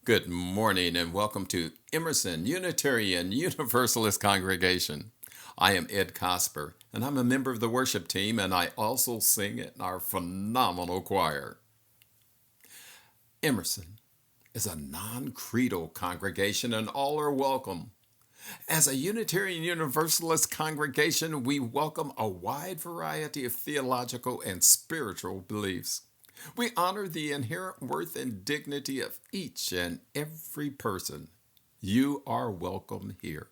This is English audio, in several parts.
Good morning and welcome to Emerson Unitarian Universalist Congregation. I am Ed Cosper and I'm a member of the worship team, and I also sing in our phenomenal choir. Emerson is a non-creedal congregation and all are welcome. As a Unitarian Universalist congregation, we welcome a wide variety of theological and spiritual beliefs. We honor the inherent worth and dignity of each and every person. You are welcome here.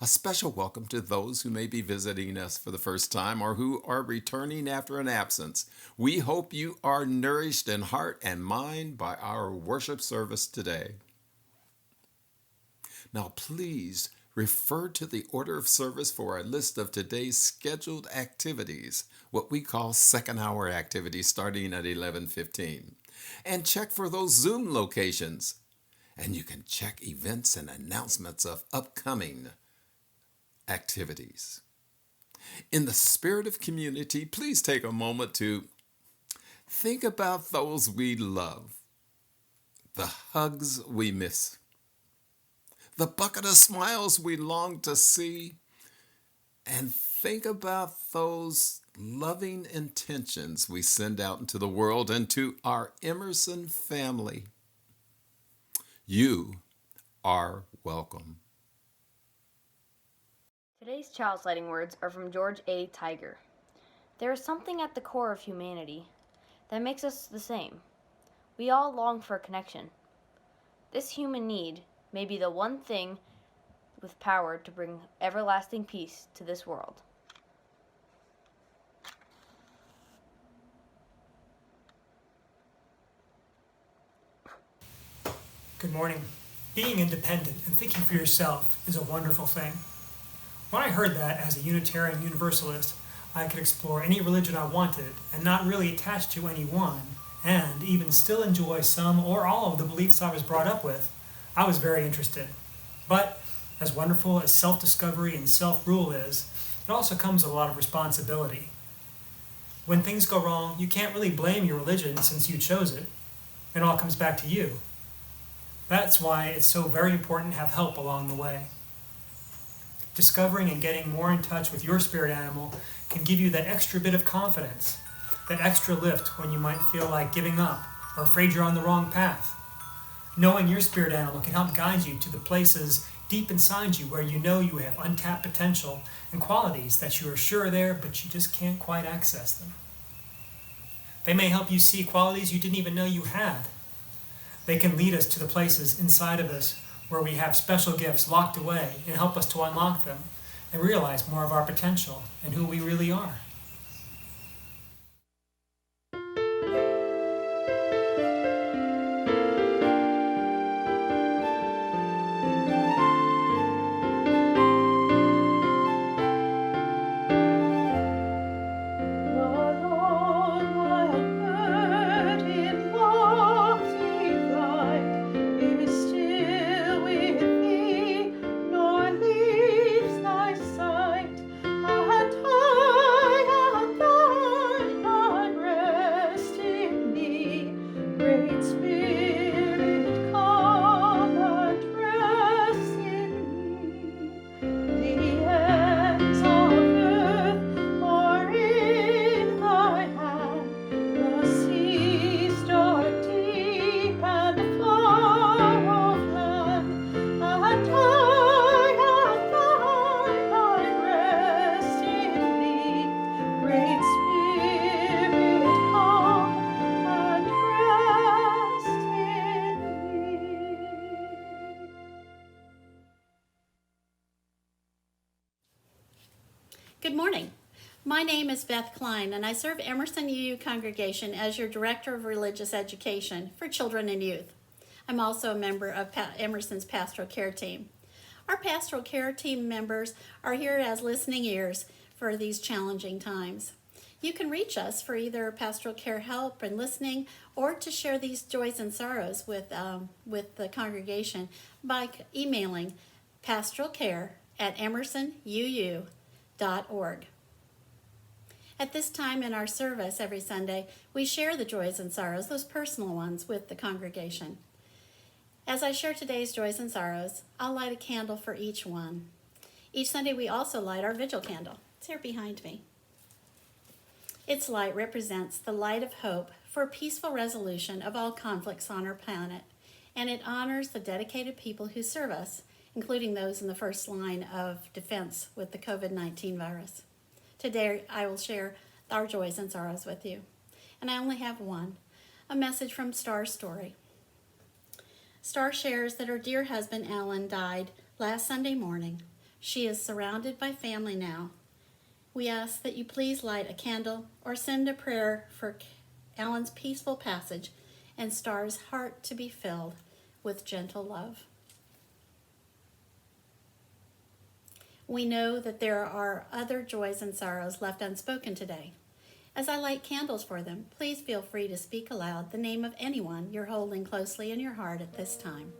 A special welcome to those who may be visiting us for the first time or who are returning after an absence. We hope you are nourished in heart and mind by our worship service today. Now, please refer to the order of service for a list of today's scheduled activities, what we call second hour activities starting at 11:15. And check for those Zoom locations. And you can check events and announcements of upcoming activities. In the spirit of community, please take a moment to think about those we love, the hugs we miss, the bucket of smiles we long to see, and think about those loving intentions we send out into the world and to our Emerson family. You are welcome. Today's child's lighting words are from George A. Tiger. There is something at the core of humanity that makes us the same. We all long for a connection. This human need may be the one thing with power to bring everlasting peace to this world. Good morning. Being independent and thinking for yourself is a wonderful thing. When I heard that as a Unitarian Universalist, I could explore any religion I wanted and not really attach to any one, and even still enjoy some or all of the beliefs I was brought up with, I was very interested. But as wonderful as self-discovery and self-rule is, it also comes with a lot of responsibility. When things go wrong, you can't really blame your religion since you chose it. It all comes back to you. That's why it's so very important to have help along the way. Discovering and getting more in touch with your spirit animal can give you that extra bit of confidence, that extra lift when you might feel like giving up or afraid you're on the wrong path. Knowing your spirit animal can help guide you to the places deep inside you where you know you have untapped potential and qualities that you are sure are there, but you just can't quite access them. They may help you see qualities you didn't even know you had. They can lead us to the places inside of us where we have special gifts locked away and help us to unlock them and realize more of our potential and who we really are. Good morning. My name is Beth Klein, and I serve Emerson UU congregation as your Director of Religious Education for Children and Youth. I'm also a member of Emerson's Pastoral Care Team. Our Pastoral Care Team members are here as listening ears for these challenging times. You can reach us for either pastoral care help and listening, or to share these joys and sorrows with the congregation by emailing pastoralcare@emersonuu.org. At this time in our service every Sunday, we share the joys and sorrows, those personal ones, with the congregation. As I share today's joys and sorrows, I'll light a candle for each one. Each Sunday we also light our vigil candle. It's here behind me. Its light represents the light of hope for a peaceful resolution of all conflicts on our planet, and it honors the dedicated people who serve us, including those in the first line of defense with the COVID-19 virus. Today I will share our joys and sorrows with you. And I only have one, a message from Star's story. Star shares that her dear husband Alan died last Sunday morning. She is surrounded by family now. We ask that you please light a candle or send a prayer for Alan's peaceful passage and Star's heart to be filled with gentle love. We know that there are other joys and sorrows left unspoken today. As I light candles for them, please feel free to speak aloud the name of anyone you're holding closely in your heart at this time.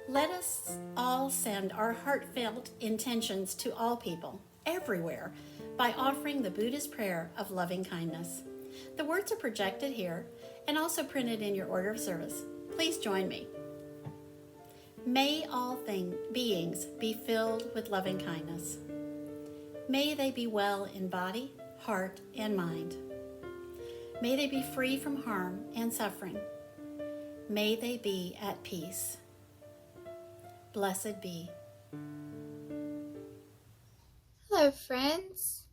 Let us all send our heartfelt intentions to all people, everywhere, by offering the Buddhist prayer of loving kindness. The words are projected here and also printed in your order of service. Please join me. May all beings be filled with loving kindness. May they be well in body, heart, and mind. May they be free from harm and suffering. May they be at peace. Blessed be. Hello, friends.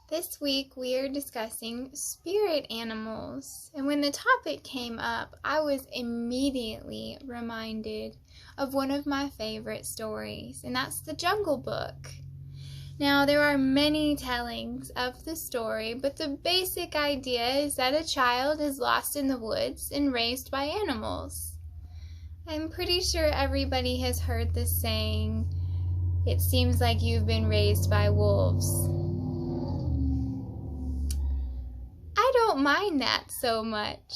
This week we are discussing spirit animals, and when the topic came up, I was immediately reminded of one of my favorite stories, and that's the Jungle Book. Now, there are many tellings of the story, but the basic idea is that a child is lost in the woods and raised by animals. I'm pretty sure everybody has heard the saying, "It seems like you've been raised by wolves." I don't mind that so much.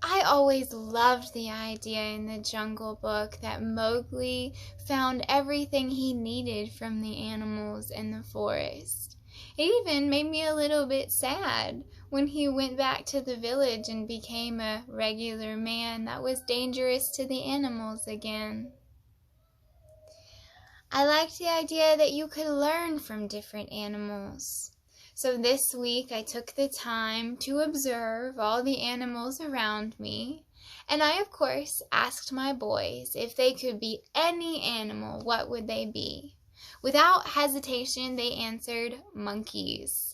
I always loved the idea in the Jungle Book that Mowgli found everything he needed from the animals in the forest. It even made me a little bit sad when he went back to the village and became a regular man that was dangerous to the animals again. I liked the idea that you could learn from different animals. So this week I took the time to observe all the animals around me, and I of course asked my boys if they could be any animal, what would they be? Without hesitation they answered monkeys.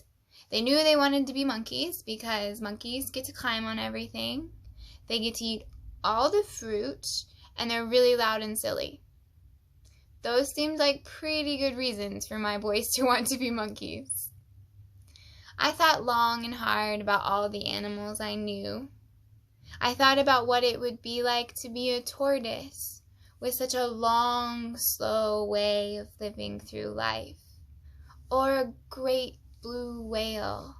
They knew they wanted to be monkeys because monkeys get to climb on everything, they get to eat all the fruit, and they're really loud and silly. Those seemed like pretty good reasons for my boys to want to be monkeys. I thought long and hard about all the animals I knew. I thought about what it would be like to be a tortoise with such a long, slow way of living through life, or a great blue whale.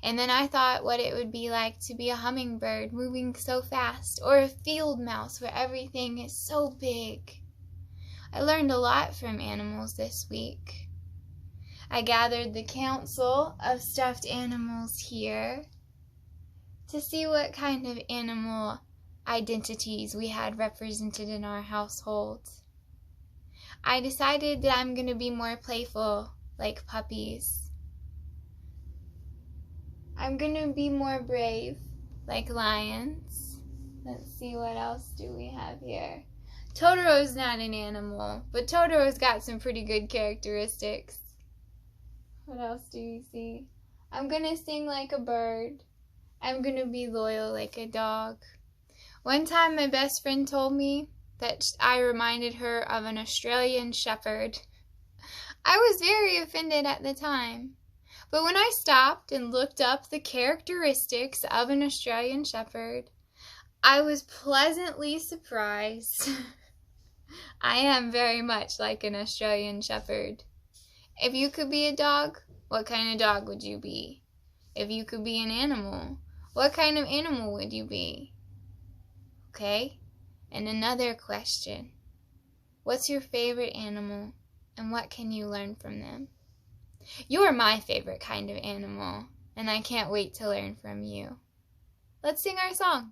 And then I thought what it would be like to be a hummingbird moving so fast, or a field mouse where everything is so big. I learned a lot from animals this week. I gathered the council of stuffed animals here to see what kind of animal identities we had represented in our household. I decided that I'm going to be more playful, like puppies. I'm going to be more brave, like lions. Let's see, what else do we have here? Totoro's not an animal, but Totoro's got some pretty good characteristics. What else do you see? I'm going to sing like a bird. I'm going to be loyal like a dog. One time my best friend told me that I reminded her of an Australian shepherd. I was very offended at the time. But when I stopped and looked up the characteristics of an Australian Shepherd, I was pleasantly surprised. I am very much like an Australian Shepherd. If you could be a dog, what kind of dog would you be? If you could be an animal, what kind of animal would you be? Okay? And another question. What's your favorite animal, and what can you learn from them? You're my favorite kind of animal, and I can't wait to learn from you. Let's sing our song.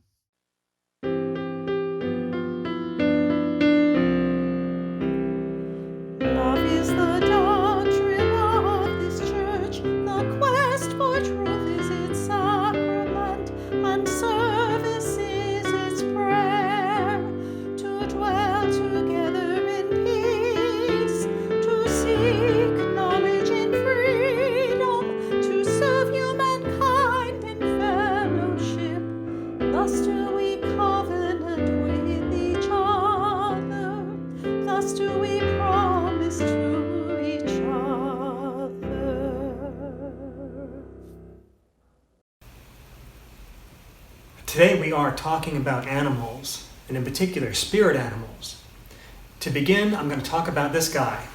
Love is the doctrine of this church. The quest for truth is its sacrament, and service is its prayer. To dwell together in peace, to seek knowledge in freedom, to serve humankind in fellowship. Thus do we covenant with each other. Thus do we promise to each other. Today we are talking about animals, and in particular spirit animals. To begin, I'm going to talk about this guy,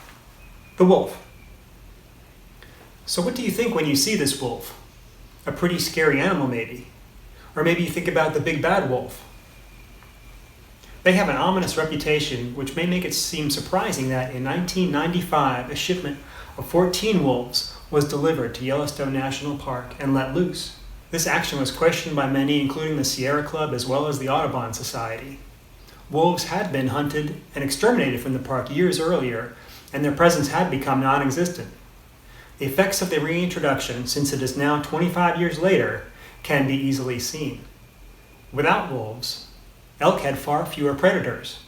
the wolf. So what do you think when you see this wolf? A pretty scary animal maybe. Or maybe you think about the big bad wolf. They have an ominous reputation, which may make it seem surprising that in 1995, a shipment of 14 wolves was delivered to Yellowstone National Park and let loose. This action was questioned by many, including the Sierra Club as well as the Audubon Society. Wolves had been hunted and exterminated from the park years earlier, and their presence had become non-existent. The effects of the reintroduction, since it is now 25 years later, can be easily seen. Without wolves, elk had far fewer predators.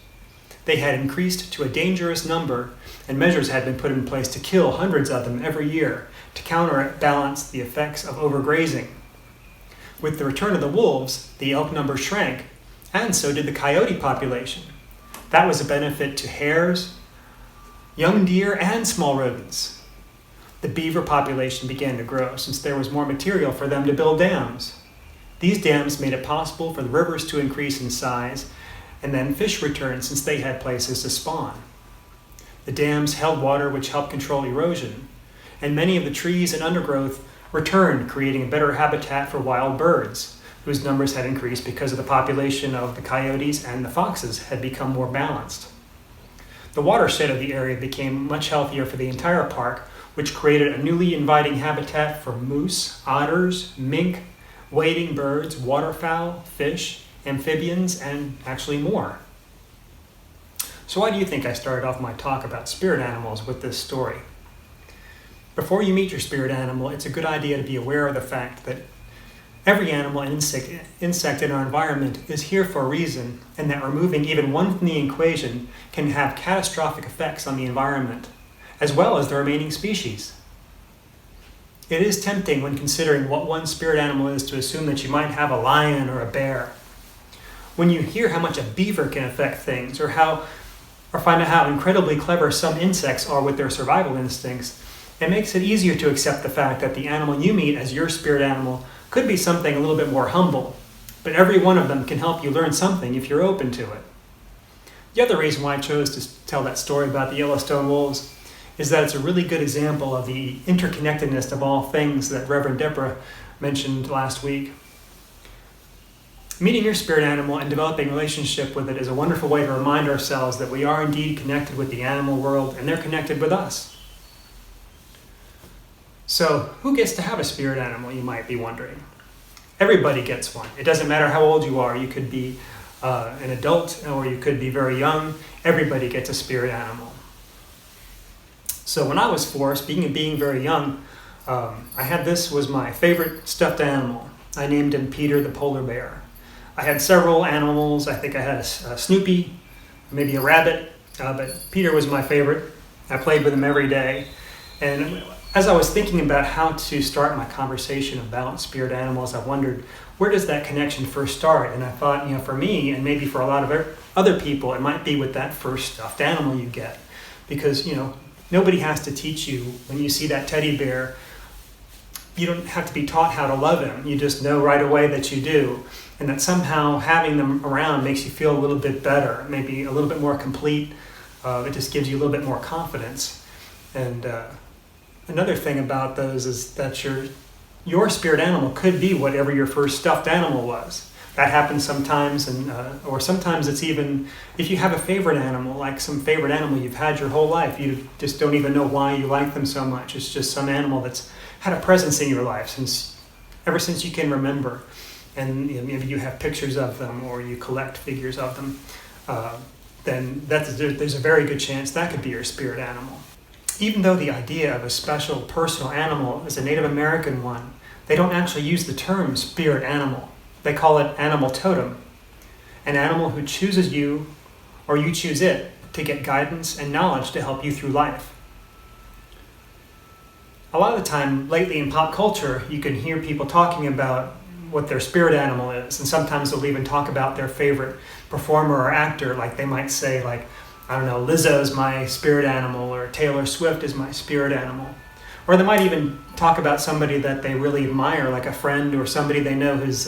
They had increased to a dangerous number, and measures had been put in place to kill hundreds of them every year to counterbalance the effects of overgrazing. With the return of the wolves, the elk number shrank, and so did the coyote population. That was a benefit to hares, young deer, and small rodents. The beaver population began to grow since there was more material for them to build dams. These dams made it possible for the rivers to increase in size, and then fish returned since they had places to spawn. The dams held water which helped control erosion, and many of the trees and undergrowth returned, creating a better habitat for wild birds, whose numbers had increased because of the population of the coyotes and the foxes had become more balanced. The watershed of the area became much healthier for the entire park, which created a newly inviting habitat for moose, otters, mink, wading birds, waterfowl, fish, amphibians, and actually more. So why do you think I started off my talk about spirit animals with this story? Before you meet your spirit animal, it's a good idea to be aware of the fact that every animal and insect in our environment is here for a reason, and that removing even one from the equation can have catastrophic effects on the environment, as well as the remaining species. It is tempting when considering what one spirit animal is to assume that you might have a lion or a bear. When you hear how much a beaver can affect things, or find out how incredibly clever some insects are with their survival instincts, it makes it easier to accept the fact that the animal you meet as your spirit animal could be something a little bit more humble, but every one of them can help you learn something if you're open to it. The other reason why I chose to tell that story about the Yellowstone wolves is that it's a really good example of the interconnectedness of all things that Reverend Deborah mentioned last week. Meeting your spirit animal and developing a relationship with it is a wonderful way to remind ourselves that we are indeed connected with the animal world and they're connected with us. So, who gets to have a spirit animal, you might be wondering? Everybody gets one. It doesn't matter how old you are. You could be an adult or you could be very young. Everybody gets a spirit animal. So when I was 4, speaking of being very young, this was my favorite stuffed animal. I named him Peter the polar bear. I had several animals. I think I had a Snoopy, maybe a rabbit, but Peter was my favorite. I played with him every day. And as I was thinking about how to start my conversation about spirit animals, I wondered, where does that connection first start? And I thought, for me, and maybe for a lot of other people, it might be with that first stuffed animal you get. Because, Nobody has to teach you when you see that teddy bear. You don't have to be taught how to love him. You just know right away that you do. And that somehow having them around makes you feel a little bit better, maybe a little bit more complete. It just gives you a little bit more confidence. And another thing about those is that your spirit animal could be whatever your first stuffed animal was. That happens sometimes, or sometimes it's even, if you have a favorite animal, like some favorite animal you've had your whole life, you just don't even know why you like them so much. It's just some animal that's had a presence in your life ever since you can remember. And maybe you have pictures of them or you collect figures of them. Then there's a very good chance that could be your spirit animal. Even though the idea of a special personal animal is a Native American one, they don't actually use the term spirit animal. They call it animal totem, an animal who chooses you or you choose it to get guidance and knowledge to help you through life. A lot of the time lately in pop culture, you can hear people talking about what their spirit animal is, and sometimes they'll even talk about their favorite performer or actor. Like they might say, like, I don't know, Lizzo's my spirit animal, or Taylor Swift is my spirit animal. Or they might even talk about somebody that they really admire, like a friend or somebody they know who's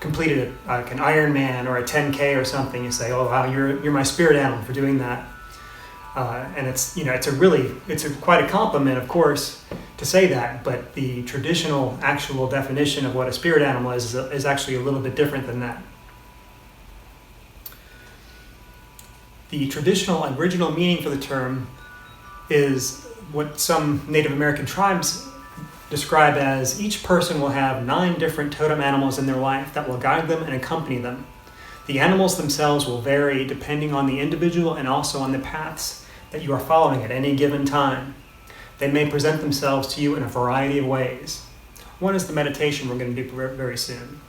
completed like an Ironman or a 10K or something. You say, oh wow, you're my spirit animal for doing that. And it's quite a compliment, of course, to say that, but the traditional actual definition of what a spirit animal is actually a little bit different than that. The traditional original meaning for the term is what some Native American tribes describe as each person will have 9 different totem animals in their life that will guide them and accompany them. The animals themselves will vary depending on the individual and also on the paths that you are following at any given time. They may present themselves to you in a variety of ways. One is the meditation we're going to do very soon.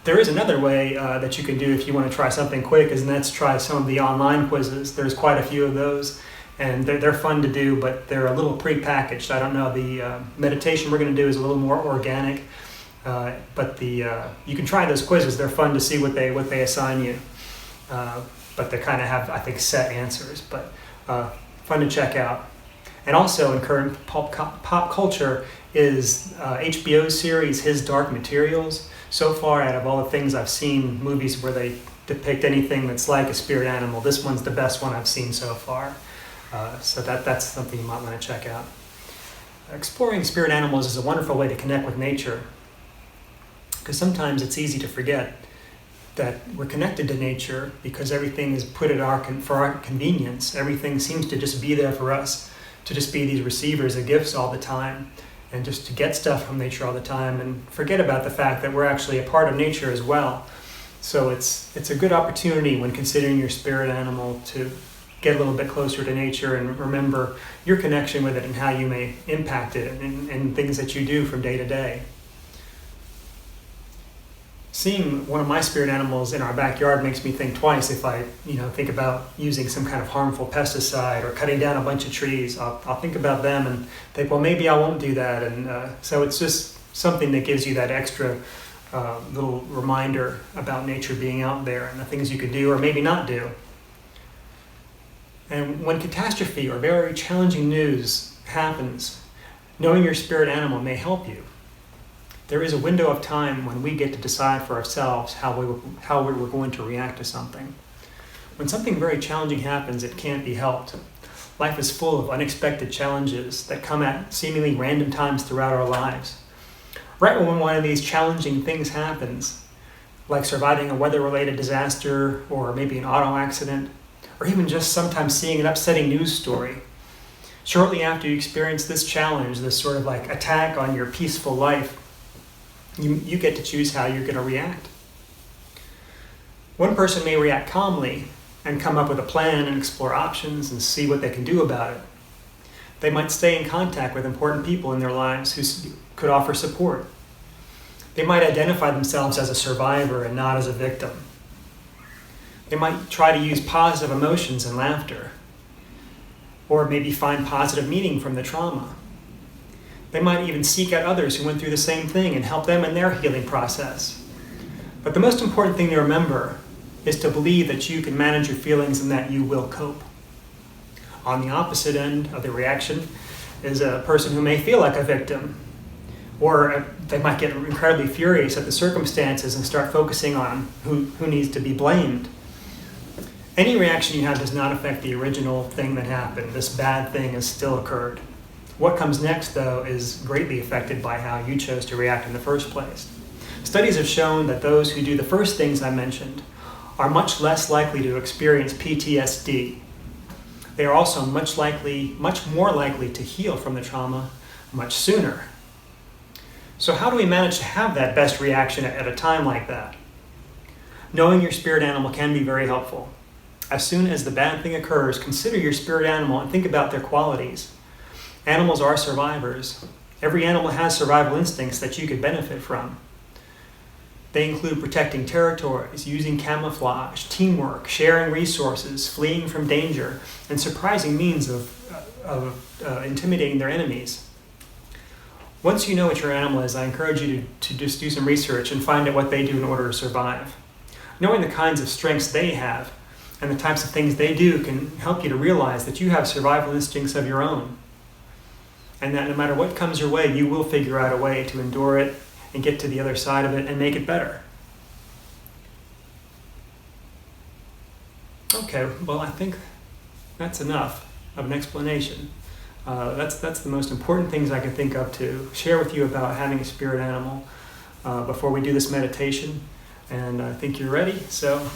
There is another way that you can do if you want to try something quick, and that's try some of the online quizzes. There's quite a few of those, and they're fun to do, but they're a little pre-packaged. I don't know, the meditation we're going to do is a little more organic, but you can try those quizzes. They're fun to see what they assign you, but they kind of have, I think, set answers, but fun to check out. And also in current pop culture is HBO's series His Dark Materials. So far, out of all the things I've seen, movies where they depict anything that's like a spirit animal, this one's the best one I've seen so far. So that's something you might want to check out. Exploring spirit animals is a wonderful way to connect with nature, because sometimes it's easy to forget that we're connected to nature because everything is put for our convenience. Everything seems to just be there for us, to just be these receivers of gifts all the time, and just to get stuff from nature all the time and forget about the fact that we're actually a part of nature as well. So it's a good opportunity when considering your spirit animal to get a little bit closer to nature and remember your connection with it and how you may impact it and things that you do from day to day. Seeing one of my spirit animals in our backyard makes me think twice if I think about using some kind of harmful pesticide or cutting down a bunch of trees. I'll think about them and think, well, maybe I won't do that. And so it's just something that gives you that extra little reminder about nature being out there and the things you could do or maybe not do. And when catastrophe or very challenging news happens, knowing your spirit animal may help you. There is a window of time when we get to decide for ourselves how we're going to react to something. When something very challenging happens, it can't be helped. Life is full of unexpected challenges that come at seemingly random times throughout our lives. Right when one of these challenging things happens, like surviving a weather-related disaster or maybe an auto accident, or even just sometimes seeing an upsetting news story, shortly after you experience this challenge, this sort of like attack on your peaceful life, you get to choose how you're going to react. One person may react calmly and come up with a plan and explore options and see what they can do about it. They might stay in contact with important people in their lives who could offer support. They might identify themselves as a survivor and not as a victim. They might try to use positive emotions and laughter, or maybe find positive meaning from the trauma. They might even seek out others who went through the same thing and help them in their healing process. But the most important thing to remember is to believe that you can manage your feelings and that you will cope. On the opposite end of the reaction is a person who may feel like a victim, or they might get incredibly furious at the circumstances and start focusing on who needs to be blamed. Any reaction you have does not affect the original thing that happened. This bad thing has still occurred. What comes next, though, is greatly affected by how you chose to react in the first place. Studies have shown that those who do the first things I mentioned are much less likely to experience PTSD. They are also much more likely to heal from the trauma much sooner. So how do we manage to have that best reaction at a time like that? Knowing your spirit animal can be very helpful. As soon as the bad thing occurs, consider your spirit animal and think about their qualities. Animals are survivors. Every animal has survival instincts that you could benefit from. They include protecting territories, using camouflage, teamwork, sharing resources, fleeing from danger, and surprising means of intimidating their enemies. Once you know what your animal is, I encourage you to just do some research and find out what they do in order to survive. Knowing the kinds of strengths they have and the types of things they do can help you to realize that you have survival instincts of your own, and that no matter what comes your way, you will figure out a way to endure it and get to the other side of it and make it better. Okay, well, I think that's enough of an explanation. That's the most important things I can think of to share with you about having a spirit animal before we do this meditation. And I think you're ready. So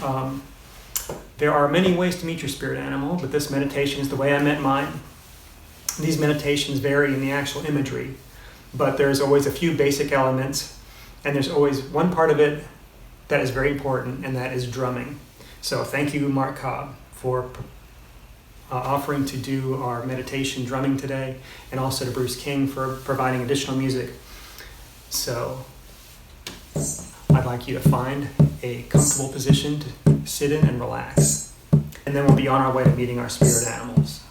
there are many ways to meet your spirit animal, but this meditation is the way I met mine. These meditations vary in the actual imagery, but there's always a few basic elements, and there's always one part of it that is very important, and that is drumming. So thank you, Mark Cobb, for offering to do our meditation drumming today, and also to Bruce King for providing additional music. So I'd like you to find a comfortable position to sit in and relax, and then we'll be on our way to meeting our spirit animals.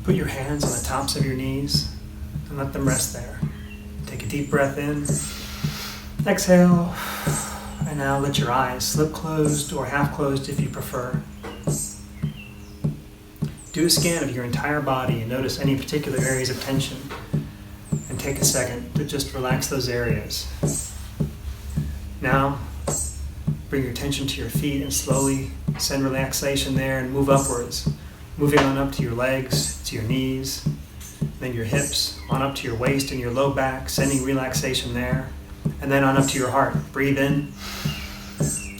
Put your hands on the tops of your knees and let them rest there. Take a deep breath in, exhale, and now let your eyes slip closed or half closed if you prefer. Do a scan of your entire body and notice any particular areas of tension, and take a second to just relax those areas. Now, bring your attention to your feet and slowly send relaxation there and move upwards. Moving on up to your legs, to your knees, then your hips, on up to your waist and your low back, sending relaxation there, and then on up to your heart. Breathe in,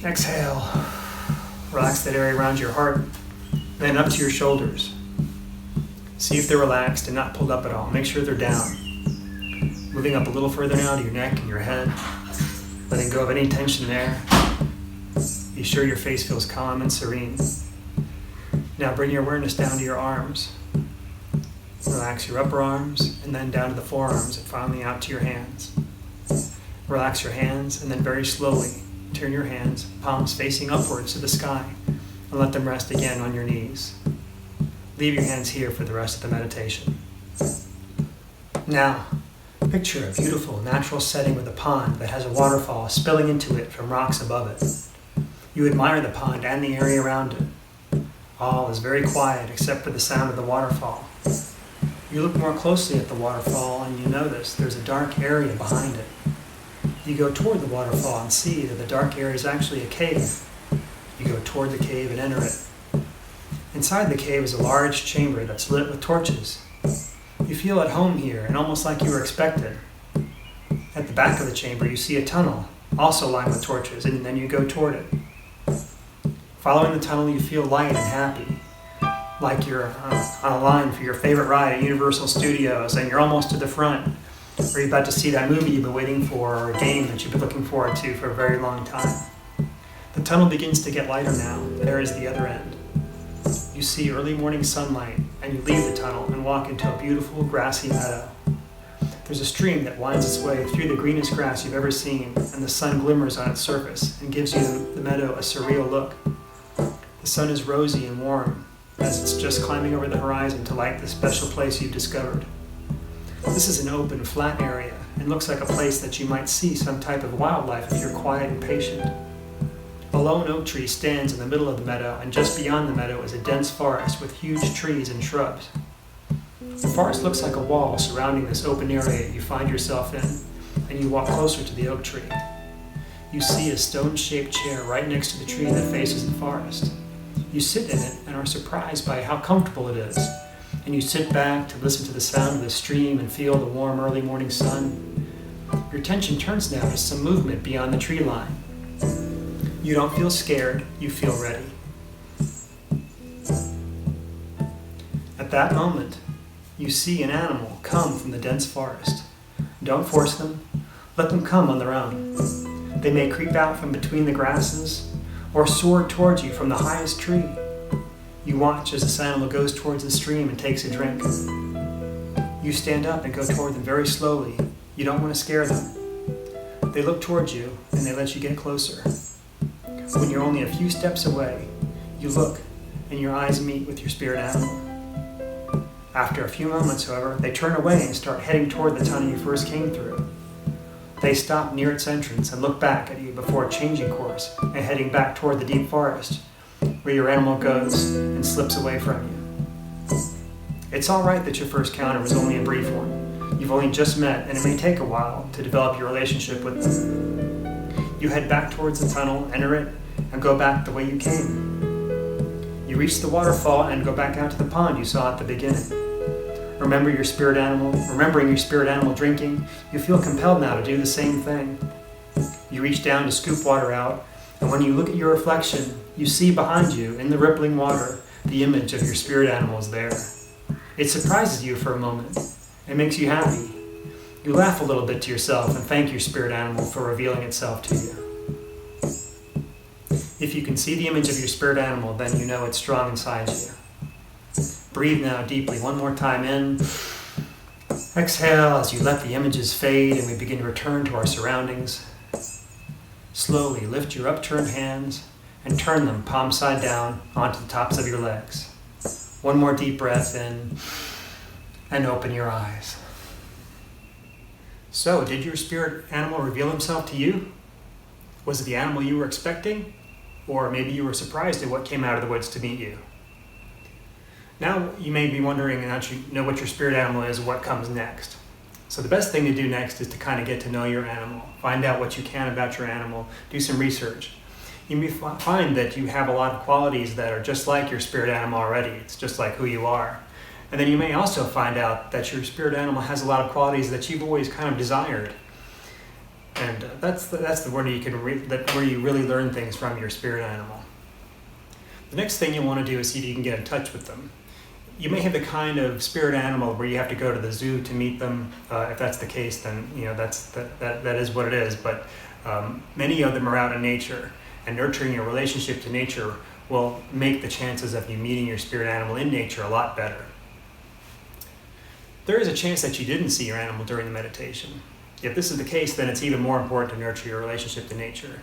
exhale, relax that area around your heart, then up to your shoulders. See if they're relaxed and not pulled up at all. Make sure they're down. Moving up a little further now to your neck and your head, letting go of any tension there. Be sure your face feels calm and serene. Now bring your awareness down to your arms. Relax your upper arms and then down to the forearms and finally out to your hands. Relax your hands and then very slowly turn your hands, palms facing upwards to the sky, and let them rest again on your knees. Leave your hands here for the rest of the meditation. Now, picture a beautiful natural setting with a pond that has a waterfall spilling into it from rocks above it. You admire the pond and the area around it. All is very quiet except for the sound of the waterfall. You look more closely at the waterfall and you notice there's a dark area behind it. You go toward the waterfall and see that the dark area is actually a cave. You go toward the cave and enter it. Inside the cave is a large chamber that's lit with torches. You feel at home here and almost like you were expected. At the back of the chamber you see a tunnel, also lined with torches, and then you go toward it. Following the tunnel, you feel light and happy, like you're on a line for your favorite ride at Universal Studios and you're almost to the front, or you're about to see that movie you've been waiting for or a game that you've been looking forward to for a very long time. The tunnel begins to get lighter now. There is the other end. You see early morning sunlight and you leave the tunnel and walk into a beautiful grassy meadow. There's a stream that winds its way through the greenest grass you've ever seen, and the sun glimmers on its surface and gives you the meadow a surreal look. The sun is rosy and warm. as it's just climbing over the horizon to light the special place you've discovered. This is an open, flat area and looks like a place that you might see some type of wildlife if you're quiet and patient. A lone oak tree stands in the middle of the meadow, and just beyond the meadow is a dense forest with huge trees and shrubs. The forest looks like a wall surrounding this open area you find yourself in, and you walk closer to the oak tree. You see a stone-shaped chair right next to the tree that faces the forest. You sit in it and are surprised by how comfortable it is, and you sit back to listen to the sound of the stream and feel the warm early morning sun. Your attention turns now to some movement beyond the tree line. You don't feel scared, you feel ready. At that moment, you see an animal come from the dense forest. Don't force them, let them come on their own. They may creep out from between the grasses or soar towards you from the highest tree. You watch as this animal goes towards the stream and takes a drink. You stand up and go toward them very slowly. You don't want to scare them. They look towards you and they let you get closer. When you're only a few steps away, you look and your eyes meet with your spirit animal. After a few moments, however, they turn away and start heading toward the tunnel you first came through. They stop near its entrance and look back at you before changing course and heading back toward the deep forest, where your animal goes and slips away from you. It's all right that your first encounter was only a brief one. You've only just met, and it may take a while to develop your relationship with them. You head back towards the tunnel, enter it, and go back the way you came. You reach the waterfall and go back out to the pond you saw at the beginning. Remembering your spirit animal drinking, you feel compelled now to do the same thing. You reach down to scoop water out, and when you look at your reflection, you see behind you, in the rippling water, the image of your spirit animal is there. It surprises you for a moment. It makes you happy. You laugh a little bit to yourself and thank your spirit animal for revealing itself to you. If you can see the image of your spirit animal, then you know it's strong inside you. Breathe now deeply one more time in. Exhale as you let the images fade and we begin to return to our surroundings. Slowly lift your upturned hands and turn them palm side down onto the tops of your legs. One more deep breath in and open your eyes. So, did your spirit animal reveal himself to you? Was it the animal you were expecting? Or maybe you were surprised at what came out of the woods to meet you. Now you may be wondering, now that you know what your spirit animal is, what comes next. So the best thing to do next is to kind of get to know your animal. Find out what you can about your animal. Do some research. You may find that you have a lot of qualities that are just like your spirit animal already. It's just like who you are. And then you may also find out that your spirit animal has a lot of qualities that you've always kind of desired. And that's the word where you really learn things from your spirit animal. The next thing you want to do is see if you can get in touch with them. You may have the kind of spirit animal where you have to go to the zoo to meet them. If that's the case, then that is what it is. But many of them are out in nature, and nurturing your relationship to nature will make the chances of you meeting your spirit animal in nature a lot better. There is a chance that you didn't see your animal during the meditation. If this is the case, then it's even more important to nurture your relationship to nature.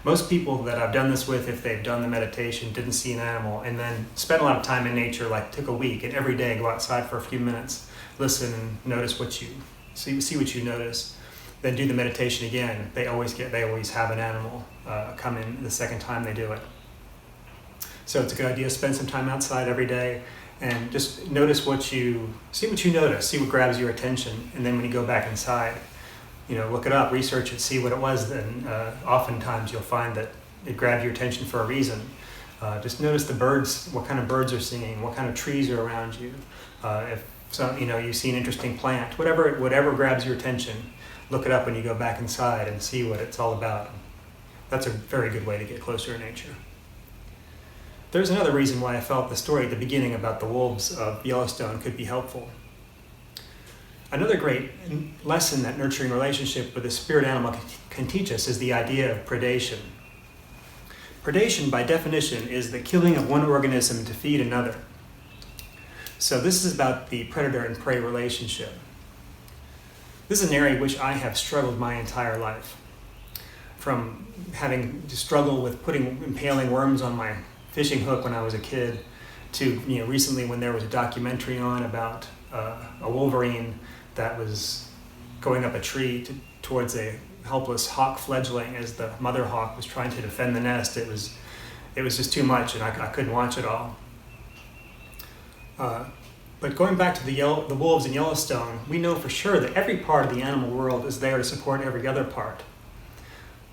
Most people that I've done this with, if they've done the meditation, didn't see an animal, and then spent a lot of time in nature, like took a week, and every day go outside for a few minutes, listen and notice what you see what you notice, then do the meditation again. They always have an animal come in the second time they do it. So it's a good idea to spend some time outside every day and just notice see what you notice, see what grabs your attention, and then when you go back inside, look it up, research it, see what it was, then oftentimes you'll find that it grabbed your attention for a reason. Just notice the birds, what kind of birds are singing, what kind of trees are around you. You see an interesting plant, whatever grabs your attention, look it up when you go back inside and see what it's all about. That's a very good way to get closer to nature. There's another reason why I felt the story at the beginning about the wolves of Yellowstone could be helpful. Another great lesson that nurturing relationship with a spirit animal can teach us is the idea of predation. Predation, by definition, is the killing of one organism to feed another. So this is about the predator and prey relationship. This is an area which I have struggled my entire life. From having to struggle with impaling worms on my fishing hook when I was a kid, to recently when there was a documentary on about a wolverine that was going up a tree towards a helpless hawk fledgling as the mother hawk was trying to defend the nest. It was just too much, and I couldn't watch it all. But going back to the wolves in Yellowstone, we know for sure that every part of the animal world is there to support every other part.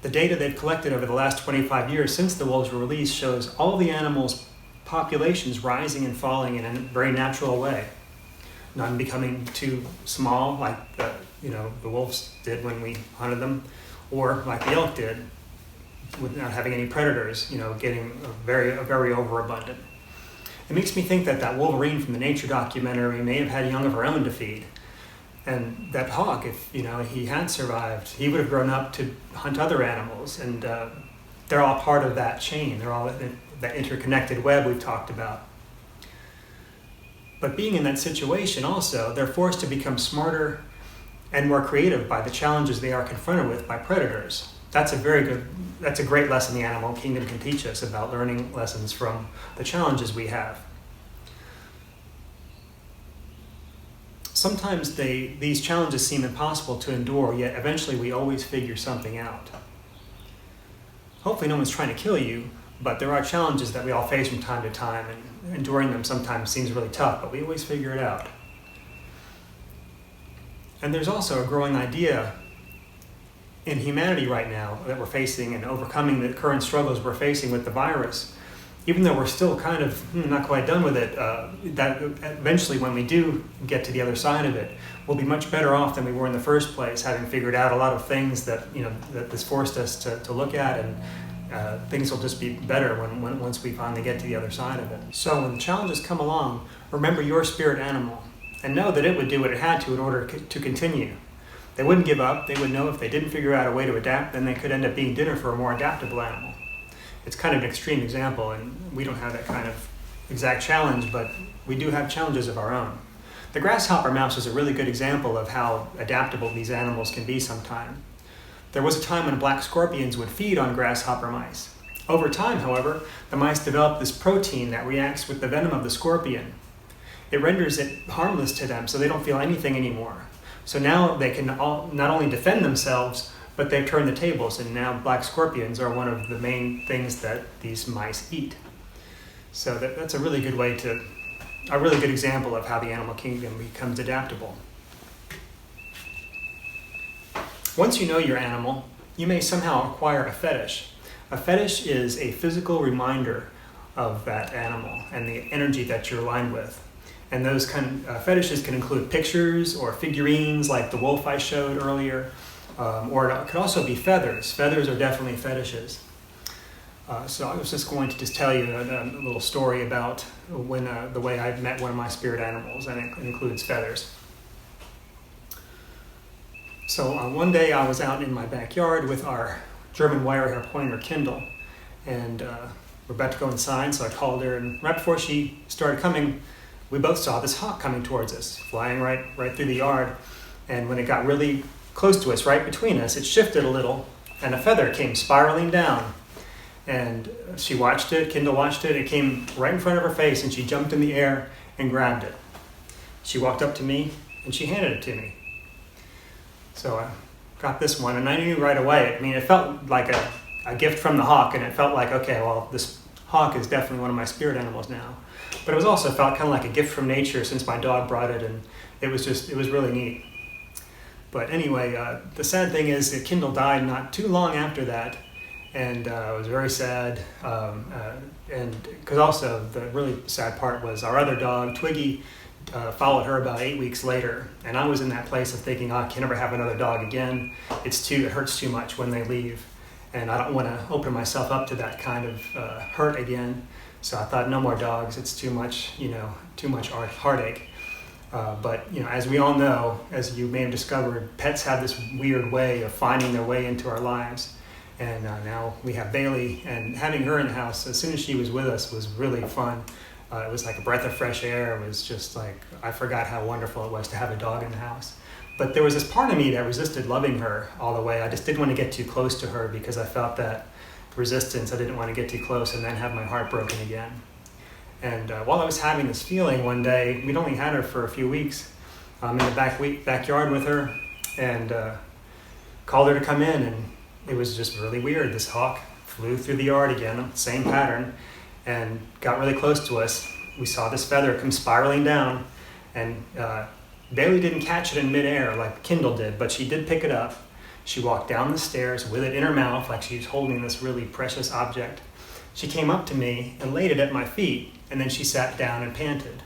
The data they've collected over the last 25 years since the wolves were released shows all the animals' populations rising and falling in a very natural way. None becoming too small like the wolves did when we hunted them, or like the elk did without having any predators, getting very overabundant. It makes me think that wolverine from the nature documentary may have had young of her own to feed. And that hawk, if he had survived, he would have grown up to hunt other animals, and they're all part of that chain. They're all that interconnected web we've talked about. But being in that situation also, they're forced to become smarter and more creative by the challenges they are confronted with by predators. That's a great lesson the animal kingdom can teach us about learning lessons from the challenges we have. Sometimes these challenges seem impossible to endure, yet eventually we always figure something out. Hopefully no one's trying to kill you, but there are challenges that we all face from time to time, and enduring them sometimes seems really tough, but we always figure it out. And there's also a growing idea in humanity right now that we're facing and overcoming the current struggles we're facing with the virus. Even though we're still kind of not quite done with it, that eventually when we do get to the other side of it, we'll be much better off than we were in the first place, having figured out a lot of things that that this forced us to look at, and things will just be better once we finally get to the other side of it. So when the challenges come along, remember your spirit animal, and know that it would do what it had to in order to continue. They wouldn't give up. They would know if they didn't figure out a way to adapt, then they could end up being dinner for a more adaptable animal. It's kind of an extreme example, and we don't have that kind of exact challenge, but we do have challenges of our own. The grasshopper mouse is a really good example of how adaptable these animals can be sometime. There was a time when black scorpions would feed on grasshopper mice. Over time, however, the mice developed this protein that reacts with the venom of the scorpion. It renders it harmless to them, so they don't feel anything anymore. So now they can not only defend themselves, but they've turned the tables, and now black scorpions are one of the main things that these mice eat. So that's a really good example of how the animal kingdom becomes adaptable. Once you know your animal, you may somehow acquire a fetish. A fetish is a physical reminder of that animal and the energy that you're aligned with. And those fetishes can include pictures or figurines like the wolf I showed earlier, or it could also be feathers. Feathers are definitely fetishes. So I was just going to tell you a little story about when the way I met one of my spirit animals, and it includes feathers. So one day I was out in my backyard with our German wire-hair pointer Kindle, and we're about to go inside, so I called her, and right before she started coming, we both saw this hawk coming towards us, flying right through the yard. And when it got really close to us, right between us, it shifted a little, and a feather came spiraling down. And she watched it, Kindle watched it, it came right in front of her face, and she jumped in the air and grabbed it. She walked up to me, and she handed it to me. So I got this one, and I knew right away. I mean, it felt like a gift from the hawk, and it felt like, okay, well, this hawk is definitely one of my spirit animals now. But it was also felt kind of like a gift from nature since my dog brought it, and it was really neat. But anyway, the sad thing is that Kindle died not too long after that, and it was very sad. And because also the really sad part was our other dog, Twiggy, followed her about 8 weeks later, and I was in that place of thinking, I can never have another dog again. It hurts too much when they leave, and I don't want to open myself up to that kind of hurt again. So I thought, no more dogs. It's too much, too much heartache. But as we all know, as you may have discovered, pets have this weird way of finding their way into our lives. And now we have Bailey, and having her in the house as soon as she was with us was really fun. It was like a breath of fresh air. It was just like, I forgot how wonderful it was to have a dog in the house. But there was this part of me that resisted loving her all the way. I just didn't want to get too close to her because I felt that resistance. I didn't want to get too close and then have my heart broken again. And while I was having this feeling one day, we'd only had her for a few weeks, in the backyard with her, and called her to come in, and it was just really weird. This hawk flew through the yard again, same pattern, and got really close to us. We saw this feather come spiraling down, and Bailey didn't catch it in midair like Kendall did, but she did pick it up. She walked down the stairs with it in her mouth like she was holding this really precious object. She came up to me and laid it at my feet, and then she sat down and panted.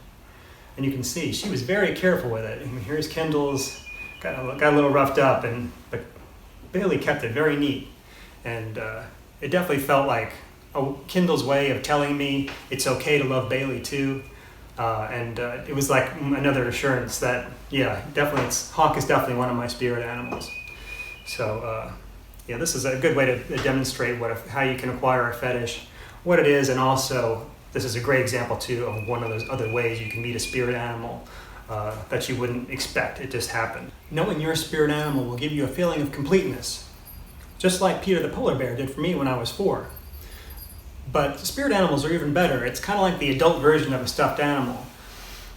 And you can see she was very careful with it. I mean, here's Kendall's, got a little roughed up, but Bailey kept it very neat. And it definitely felt like Kendall's way of telling me it's okay to love Bailey too. And it was like another assurance that, yeah, definitely, hawk is definitely one of my spirit animals. So, yeah, this is a good way to demonstrate how you can acquire a fetish, what it is, and also this is a great example too of one of those other ways you can meet a spirit animal that you wouldn't expect. It just happened. Knowing your spirit animal will give you a feeling of completeness, just like Peter the polar bear did for me when I was 4. But spirit animals are even better. It's kind of like the adult version of a stuffed animal,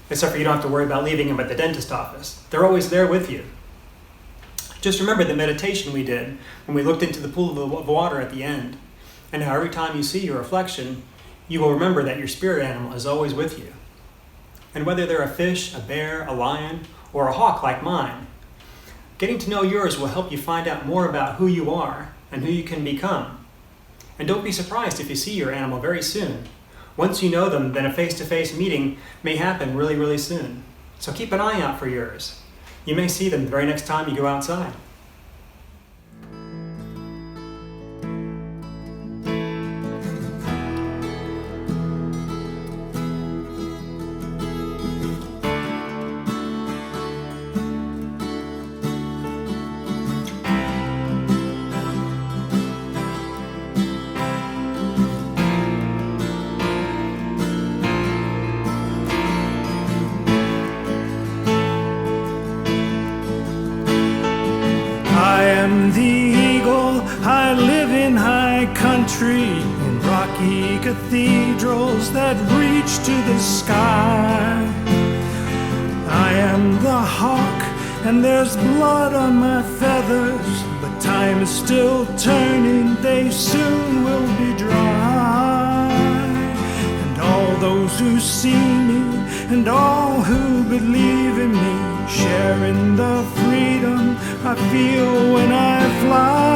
except for you don't have to worry about leaving them at the dentist office. They're always there with you. Just remember the meditation we did when we looked into the pool of water at the end, and how every time you see your reflection, you will remember that your spirit animal is always with you. And whether they're a fish, a bear, a lion, or a hawk like mine, getting to know yours will help you find out more about who you are and who you can become. And don't be surprised if you see your animal very soon. Once you know them, then a face-to-face meeting may happen really, really soon. So keep an eye out for yours. You may see them the very next time you go outside. I live in high country, in rocky cathedrals that reach to the sky. I am the hawk, and there's blood on my feathers, but time is still turning, they soon will be dry. And all those who see me, and all who believe in me, share in the freedom I feel when I fly.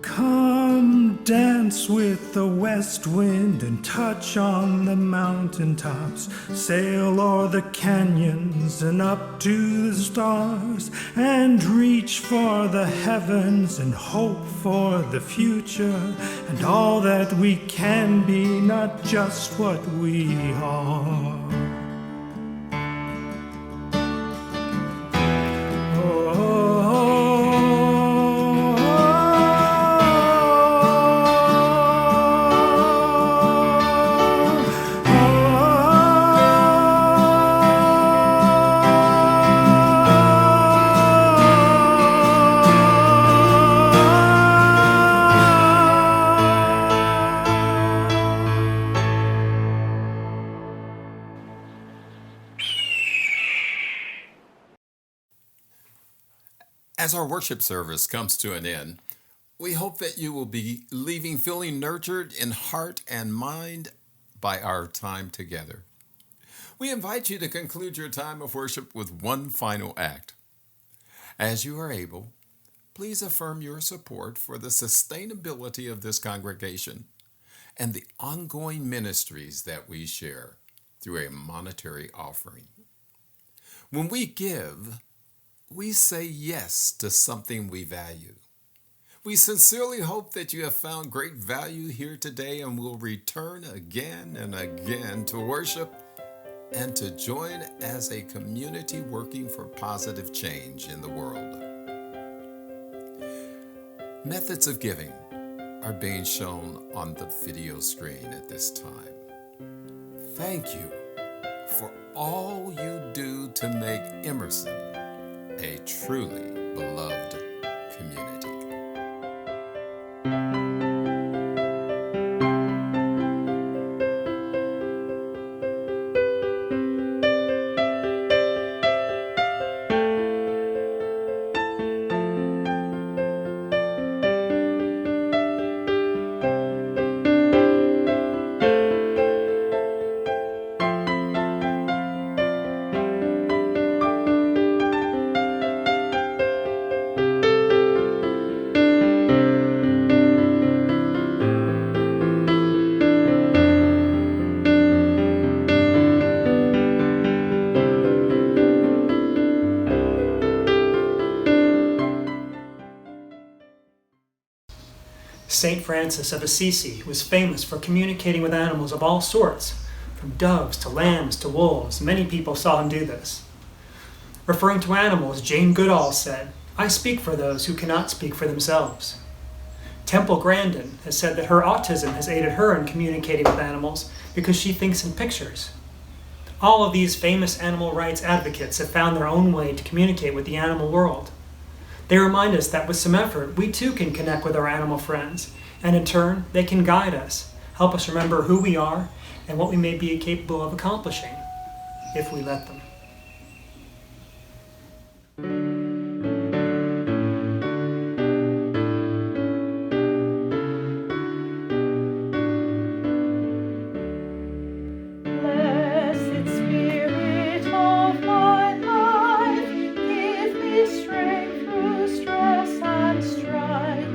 Come dance with the west wind and touch on the mountaintops, sail o'er the canyons and up to the stars, and reach for the heavens and hope for the future and all that we can be, not just what we are. As our worship service comes to an end, we hope that you will be leaving feeling nurtured in heart and mind by our time together. We invite you to conclude your time of worship with one final act. As you are able, please affirm your support for the sustainability of this congregation and the ongoing ministries that we share through a monetary offering. When we give, we say yes to something we value. We sincerely hope that you have found great value here today and will return again and again to worship and to join as a community working for positive change in the world. Methods of giving are being shown on the video screen at this time. Thank you for all you do to make Emerson a truly beloved community. Saint Francis of Assisi was famous for communicating with animals of all sorts, from doves to lambs to wolves. Many people saw him do this. Referring to animals, Jane Goodall said, "I speak for those who cannot speak for themselves." Temple Grandin has said that her autism has aided her in communicating with animals because she thinks in pictures. All of these famous animal rights advocates have found their own way to communicate with the animal world. They remind us that with some effort, we too can connect with our animal friends, and in turn, they can guide us, help us remember who we are and what we may be capable of accomplishing, if we let them. Blessed Spirit of my life, give me strength through stress and strife.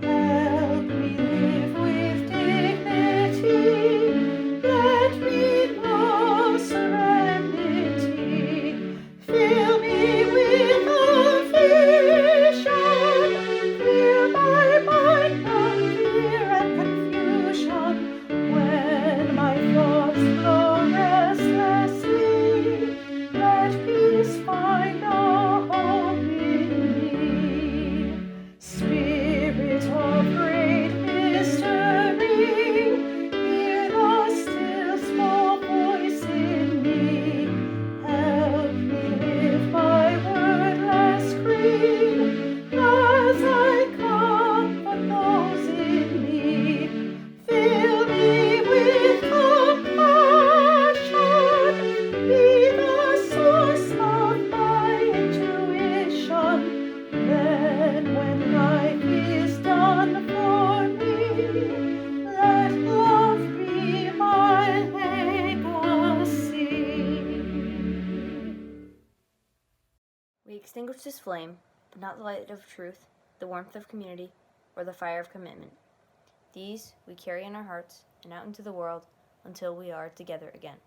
Help me live with dignity. Let me know serenity. Fill me with vision. Clear my mind from fear and confusion. When my thoughts flow restlessly, let peace find a home in me. Spirit of great mystery, hear the still small voice in me. Help me live by wordless creed, as I comfort those in need. Fill me with compassion, be the source of my intuition. Then when life is done for me, let love be my legacy. We extinguish this flame, but not the light of truth, the warmth of community, or the fire of commitment. These we carry in our hearts and out into the world until we are together again.